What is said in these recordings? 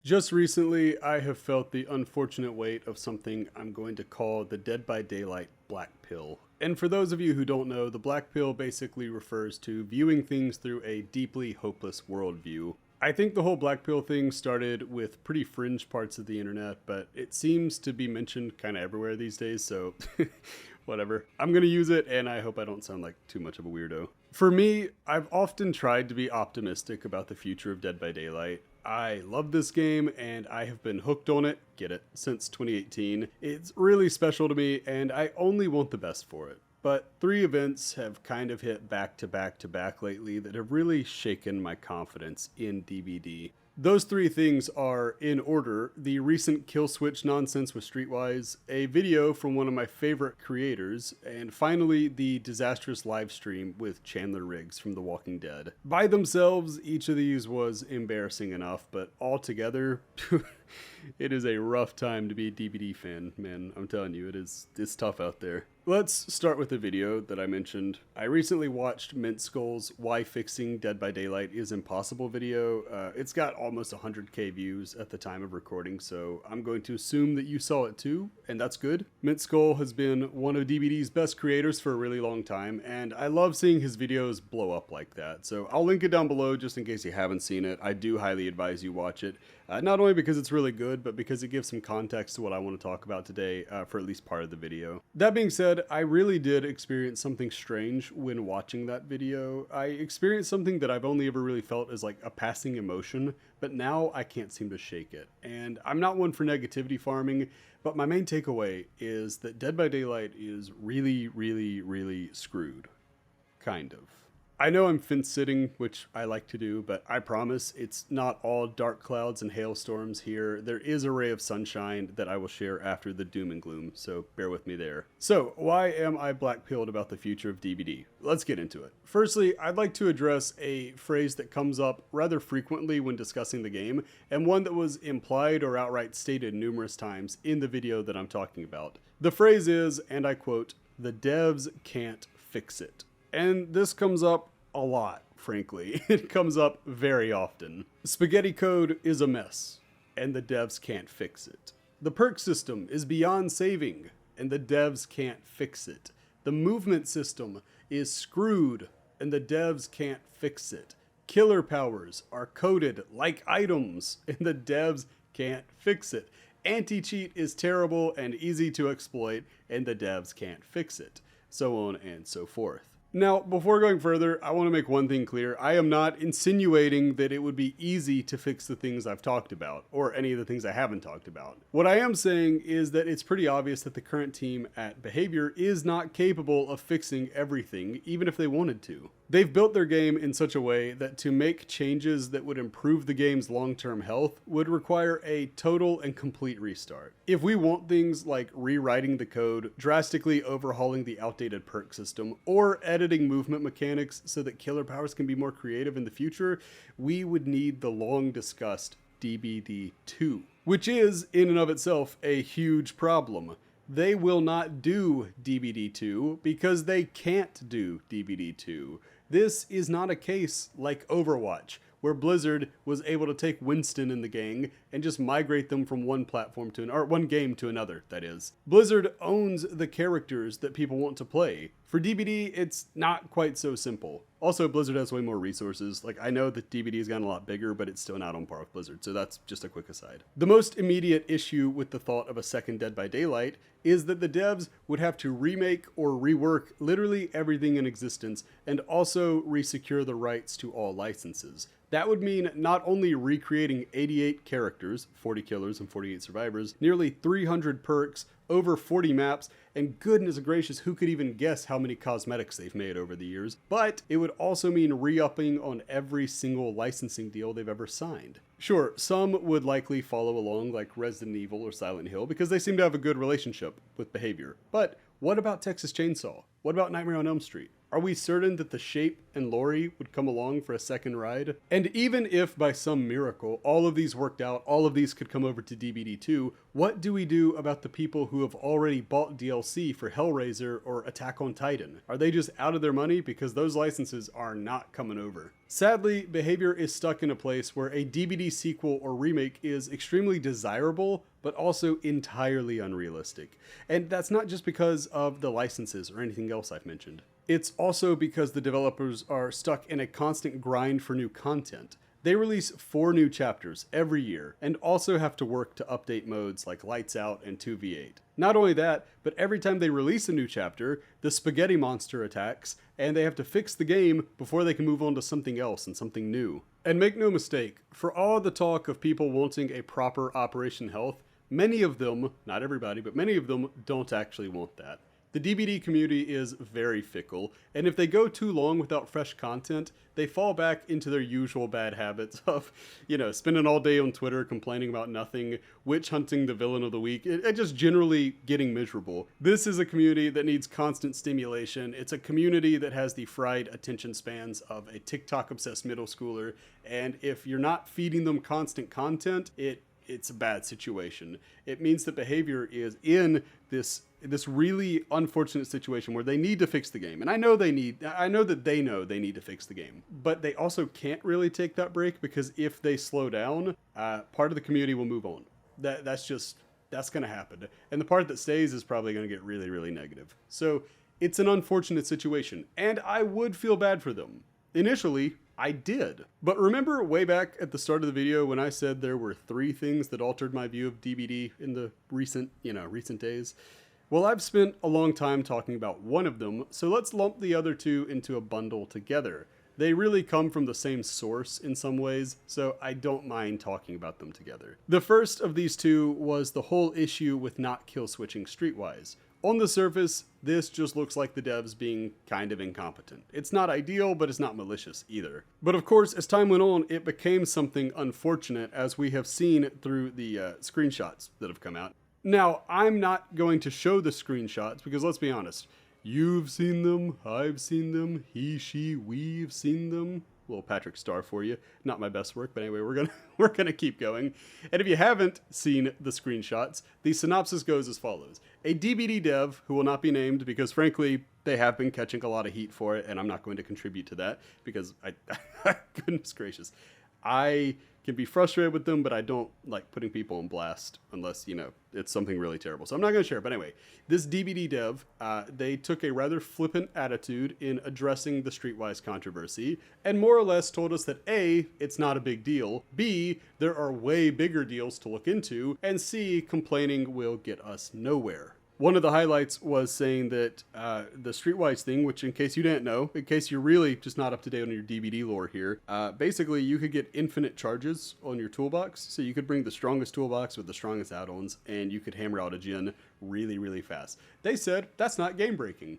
Just recently, I have felt the unfortunate weight of something I'm going to call the Dead by Daylight Black Pill. And for those of you who don't know, the Black Pill basically refers to viewing things through a deeply hopeless worldview. I think the whole Black Pill thing started with pretty fringe parts of the internet, but it seems to be mentioned kind of everywhere these days, so whatever. I'm going to use it, and I hope I don't sound like too much of a weirdo. For me, I've often tried to be optimistic about the future of Dead by Daylight. I love this game and I have been hooked on it, get it, since 2018. It's really special to me and I only want the best for it. But three events have kind of hit back to back to back lately that have really shaken my confidence in DBD. Those three things are, in order, the recent kill switch nonsense with Streetwise, a video from one of my favorite creators, and finally the Disastrous livestream with Chandler Riggs from The Walking Dead. By themselves, each of these was embarrassing enough, but all together, it is a rough time to be a DBD fan, man. I'm telling you, it's tough out there. Let's start with the video that I mentioned. I recently watched Mint Skull's Why Fixing Dead by Daylight is Impossible video. It's got almost 100k views at the time of recording, so I'm going to assume that you saw it too, and that's good. Mint Skull has been one of DBD's best creators for a really long time, and I love seeing his videos blow up like that. So I'll link it down below just in case you haven't seen it. I do highly advise you watch it. Not only because it's really good, but because it gives some context to what I want to talk about today for at least part of the video. That being said, I really did experience something strange when watching that video. I experienced something that I've only ever really felt as like a passing emotion, but now I can't seem to shake it. And I'm not one for negativity farming, but my main takeaway is that Dead by Daylight is really, really, really screwed. Kind of. I know I'm fence sitting, which I like to do, but I promise it's not all dark clouds and hailstorms here. There is a ray of sunshine that I will share after the doom and gloom, so bear with me there. So, why am I black-pilled about the future of DBD? Let's get into it. Firstly, I'd like to address a phrase that comes up rather frequently when discussing the game, and one that was implied or outright stated numerous times in the video that I'm talking about. The phrase is, and I quote, "The devs can't fix it." And this comes up a lot, frankly. It comes up very often. Spaghetti code is a mess, and the devs can't fix it. The perk system is beyond saving, and the devs can't fix it. The movement system is screwed, and the devs can't fix it. Killer powers are coded like items, and the devs can't fix it. Anti-cheat is terrible and easy to exploit, and the devs can't fix it. So on and so forth. Now, before going further, I want to make one thing clear. I am not insinuating that it would be easy to fix the things I've talked about, or any of the things I haven't talked about. What I am saying is that it's pretty obvious that the current team at Behavior is not capable of fixing everything, even if they wanted to. They've built their game in such a way that to make changes that would improve the game's long-term health would require a total and complete restart. If we want things like rewriting the code, drastically overhauling the outdated perk system, or editing movement mechanics so that killer powers can be more creative in the future, we would need the long-discussed DBD 2, which is, in and of itself, a huge problem. They will not do DBD 2 because they can't do DBD 2. This is not a case like Overwatch, where Blizzard was able to take Winston and the gang and just migrate them from one platform to one game to another, that is. Blizzard owns the characters that people want to play. For DBD, it's not quite so simple. Also, Blizzard has way more resources. Like, I know that DBD has gotten a lot bigger, but it's still not on par with Blizzard, so that's just a quick aside. The most immediate issue with the thought of a second Dead by Daylight is that the devs would have to remake or rework literally everything in existence and also resecure the rights to all licenses. That would mean not only recreating 88 characters, 40 killers and 48 survivors, nearly 300 perks, over 40 maps, and goodness gracious, who could even guess how many cosmetics they've made over the years, but it would also mean re-upping on every single licensing deal they've ever signed. Sure, some would likely follow along like Resident Evil or Silent Hill because they seem to have a good relationship with Behavior, but what about Texas Chainsaw? What about Nightmare on Elm Street? Are we certain that the Shape and Laurie would come along for a second ride? And even if by some miracle all of these worked out, all of these could come over to DBD 2, what do we do about the people who have already bought DLC for Hellraiser or Attack on Titan? Are they just out of their money? Because those licenses are not coming over. Sadly, Behavior is stuck in a place where a DBD sequel or remake is extremely desirable, but also entirely unrealistic. And that's not just because of the licenses or anything else I've mentioned. It's also because the developers are stuck in a constant grind for new content. They release 4 new chapters every year and also have to work to update modes like Lights Out and 2v8. Not only that, but every time they release a new chapter, the spaghetti monster attacks and they have to fix the game before they can move on to something else and something new. And make no mistake, for all the talk of people wanting a proper Operation Health, many of them, not everybody, but many of them don't actually want that. The DBD community is very fickle, and if they go too long without fresh content, they fall back into their usual bad habits of, spending all day on Twitter complaining about nothing, witch hunting the villain of the week, and just generally getting miserable. This is a community that needs constant stimulation. It's a community that has the fried attention spans of a TikTok-obsessed middle schooler, and if you're not feeding them constant content, it's a bad situation. It means that Behavior is in this really unfortunate situation where they need to fix the game. And I know that they know they need to fix the game. But they also can't really take that break because if they slow down, part of the community will move on. That's going to happen. And the part that stays is probably going to get really, really negative. So it's an unfortunate situation. And I would feel bad for them. Initially, I did. But remember way back at the start of the video when I said there were 3 things that altered my view of DBD in the recent days? Well, I've spent a long time talking about one of them, so let's lump the other 2 into a bundle together. They really come from the same source in some ways, so I don't mind talking about them together. The first of these 2 was the whole issue with not kill switching streetwise. On the surface, this just looks like the devs being kind of incompetent. It's not ideal, but it's not malicious either. But of course, as time went on, it became something unfortunate, as we have seen through the screenshots that have come out. Now, I'm not going to show the screenshots because let's be honest, you've seen them, I've seen them, he, she, we've seen them. Little Patrick Star for you. Not my best work, but anyway, we're gonna keep going. And if you haven't seen the screenshots, the synopsis goes as follows. A DBD dev, who will not be named because frankly, they have been catching a lot of heat for it, and I'm not going to contribute to that because goodness gracious. I can be frustrated with them, but I don't like putting people on blast unless, it's something really terrible. So I'm not going to share. But anyway, this DBD dev, they took a rather flippant attitude in addressing the Streetwise controversy and more or less told us that A, it's not a big deal, B, there are way bigger deals to look into, and C, complaining will get us nowhere. One of the highlights was saying that the Streetwise thing, which in case you didn't know, in case you're really just not up to date on your DBD lore here, basically you could get infinite charges on your toolbox. So you could bring the strongest toolbox with the strongest add-ons and you could hammer out a gen really, really fast. They said that's not game breaking.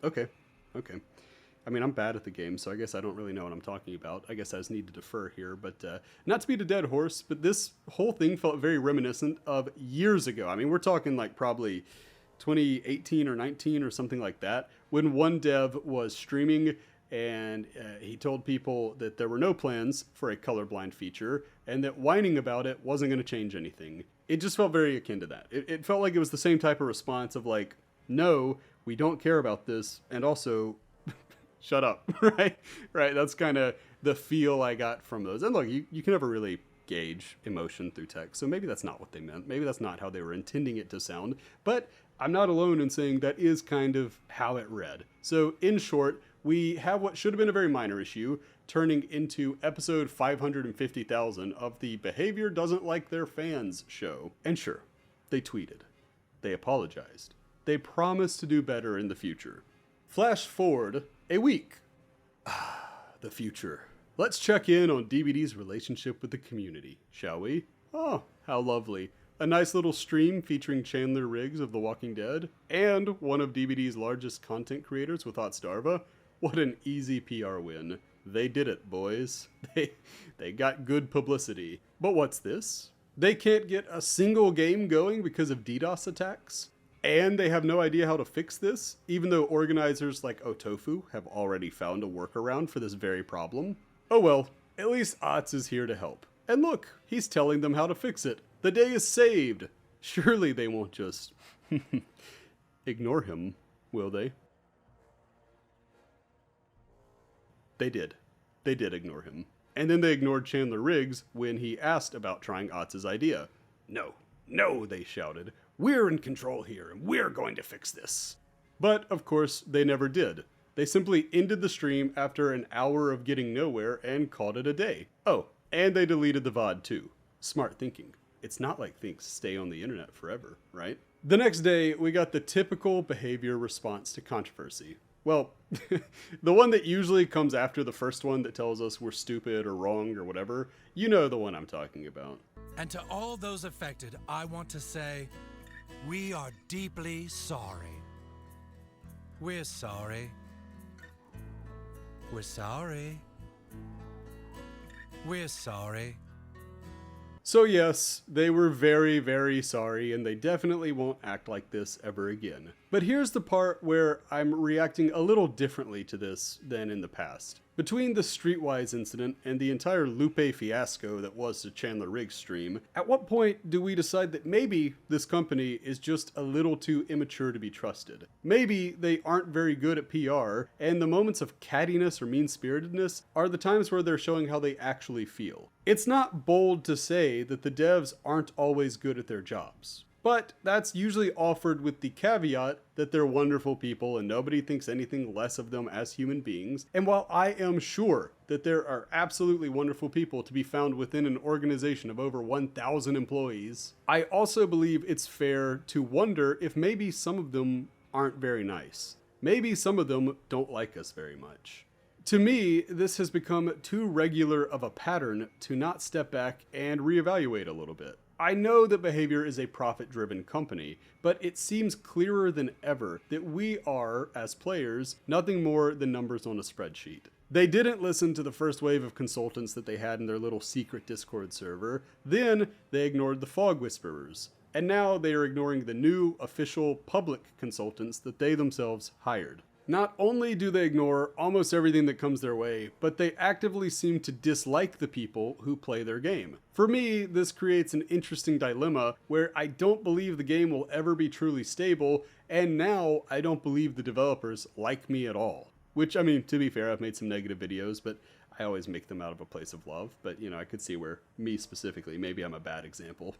Okay. I mean, I'm bad at the game, so I guess I don't really know what I'm talking about. I guess I just need to defer here, but not to beat a dead horse, but this whole thing felt very reminiscent of years ago. I mean, we're talking like probably 2018 or 19 or something like that, when one dev was streaming and he told people that there were no plans for a colorblind feature and that whining about it wasn't going to change anything. It just felt very akin to that. It felt like it was the same type of response of like, no, we don't care about this, and also shut up, right? That's kind of the feel I got from those. And look, you can never really gauge emotion through text, so maybe that's not what they meant. Maybe that's not how they were intending it to sound, but I'm not alone in saying that is kind of how it read. So in short, we have what should have been a very minor issue turning into episode 550,000 of the Behavior Doesn't Like Their Fans show. And sure, they tweeted. They apologized. They promised to do better in the future. Flash forward a week. The future. Let's check in on DBD's relationship with the community, shall we? Oh, how lovely. A nice little stream featuring Chandler Riggs of The Walking Dead, and one of DBD's largest content creators with Hot Starva. What an easy PR win. They did it, boys. They got good publicity. But what's this? They can't get a single game going because of DDoS attacks? And they have no idea how to fix this, even though organizers like Otofu have already found a workaround for this very problem. Oh well, at least Otz is here to help. And look, he's telling them how to fix it. The day is saved. Surely they won't just ignore him, will they? They did. They did ignore him. And then they ignored Chandler Riggs when he asked about trying Otz's idea. No, no, they shouted. We're in control here, and we're going to fix this. But, of course, they never did. They simply ended the stream after an hour of getting nowhere and called it a day. Oh, and they deleted the VOD too. Smart thinking. It's not like things stay on the internet forever, right? The next day, we got the typical behavior response to controversy. Well, the one that usually comes after the first one that tells us we're stupid or wrong or whatever. You know the one I'm talking about. And to all those affected, I want to say, we are deeply sorry. We're sorry. We're sorry. We're sorry. So yes, they were very, very sorry, and they definitely won't act like this ever again. But here's the part where I'm reacting a little differently to this than in the past. Between the Streetwise incident and the entire Lupe fiasco that was the Chandler Riggs stream, at what point do we decide that maybe this company is just a little too immature to be trusted? Maybe they aren't very good at PR, and the moments of cattiness or mean-spiritedness are the times where they're showing how they actually feel. It's not bold to say that the devs aren't always good at their jobs. But that's usually offered with the caveat that they're wonderful people and nobody thinks anything less of them as human beings. And while I am sure that there are absolutely wonderful people to be found within an organization of over 1,000 employees, I also believe it's fair to wonder if maybe some of them aren't very nice. Maybe some of them don't like us very much. To me, this has become too regular of a pattern to not step back and reevaluate a little bit. I know that Behavior is a profit-driven company, but it seems clearer than ever that we are, as players, nothing more than numbers on a spreadsheet. They didn't listen to the first wave of consultants that they had in their little secret Discord server, then they ignored the fog whisperers, and now they are ignoring the new, official, public consultants that they themselves hired. Not only do they ignore almost everything that comes their way, but they actively seem to dislike the people who play their game. For me, this creates an interesting dilemma where I don't believe the game will ever be truly stable, and now I don't believe the developers like me at all. Which, I mean, to be fair, I've made some negative videos, but I always make them out of a place of love. But, you know, I could see where me specifically, maybe I'm a bad example.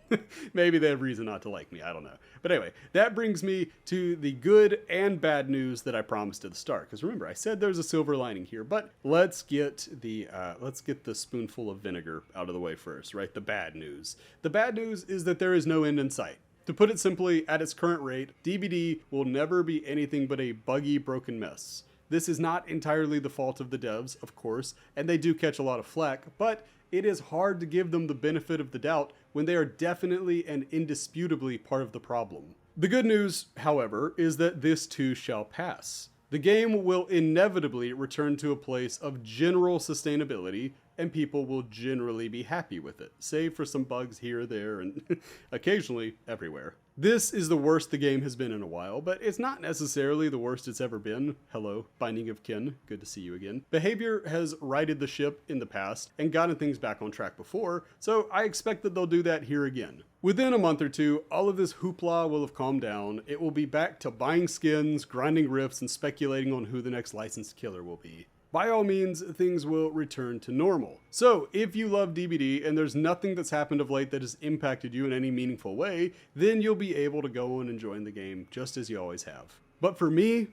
Maybe they have reason not to like me, I don't know. But anyway, that brings me to the good and bad news that I promised at the start. Because remember, I said there's a silver lining here, but let's get the spoonful of vinegar out of the way first, right? The bad news. The bad news is that there is no end in sight. To put it simply, at its current rate, DBD will never be anything but a buggy, broken mess. This is not entirely the fault of the devs, of course, and they do catch a lot of flack, but it is hard to give them the benefit of the doubt when they are definitely and indisputably part of the problem. The good news, however, is that this too shall pass. The game will inevitably return to a place of general sustainability, and people will generally be happy with it, save for some bugs here, there, and occasionally everywhere. This is the worst the game has been in a while, but it's not necessarily the worst it's ever been. Hello, Binding of Kin, good to see you again. Behavior has righted the ship in the past and gotten things back on track before, so I expect that they'll do that here again. Within a month or two, all of this hoopla will have calmed down. It will be back to buying skins, grinding rifts, and speculating on who the next licensed killer will be. By all means, things will return to normal. So, if you love DBD and there's nothing that's happened of late that has impacted you in any meaningful way, then you'll be able to go on and join the game just as you always have. But for me,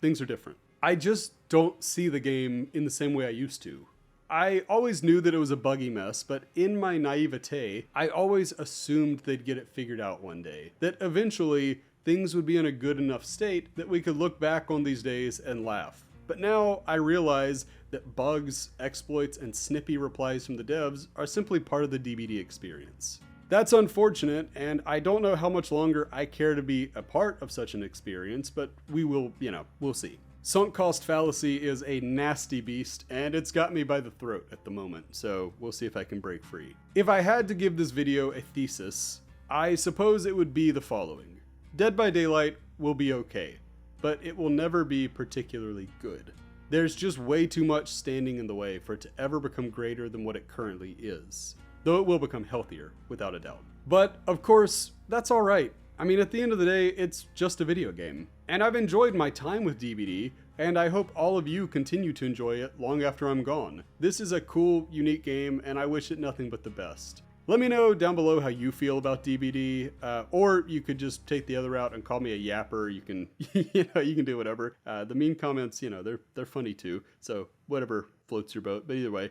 things are different. I just don't see the game in the same way I used to. I always knew that it was a buggy mess, but in my naivete, I always assumed they'd get it figured out one day. That eventually, things would be in a good enough state that we could look back on these days and laugh. But now I realize that bugs, exploits, and snippy replies from the devs are simply part of the DBD experience. That's unfortunate, and I don't know how much longer I care to be a part of such an experience, but we will, we'll see. Sunk cost fallacy is a nasty beast, and it's got me by the throat at the moment, so we'll see if I can break free. If I had to give this video a thesis, I suppose it would be the following. Dead by Daylight will be okay, but it will never be particularly good. There's just way too much standing in the way for it to ever become greater than what it currently is. Though it will become healthier, without a doubt. But, of course, that's alright. I mean, at the end of the day, it's just a video game. And I've enjoyed my time with DBD, and I hope all of you continue to enjoy it long after I'm gone. This is a cool, unique game, and I wish it nothing but the best. Let me know down below how you feel about DBD, or you could just take the other route and call me a yapper. You can, you can do whatever. The mean comments, they're funny too. So whatever floats your boat. But either way,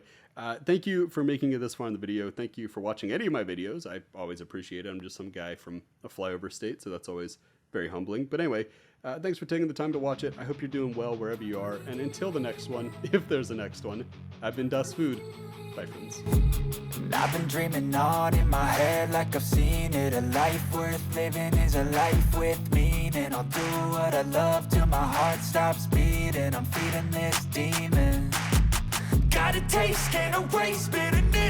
thank you for making it this far in the video. Thank you for watching any of my videos. I always appreciate it. I'm just some guy from a flyover state, so that's always very humbling. But anyway, thanks for taking the time to watch it. I hope you're doing well wherever you are. And until the next one, if there's a next one, I've been Das Food. Bye, friends. I've been dreaming on in my head like I've seen it. A life worth living is a life with meaning. I'll do what I love till my heart stops beating. I'm feeding this demon. Got a taste, can't erase bitterness.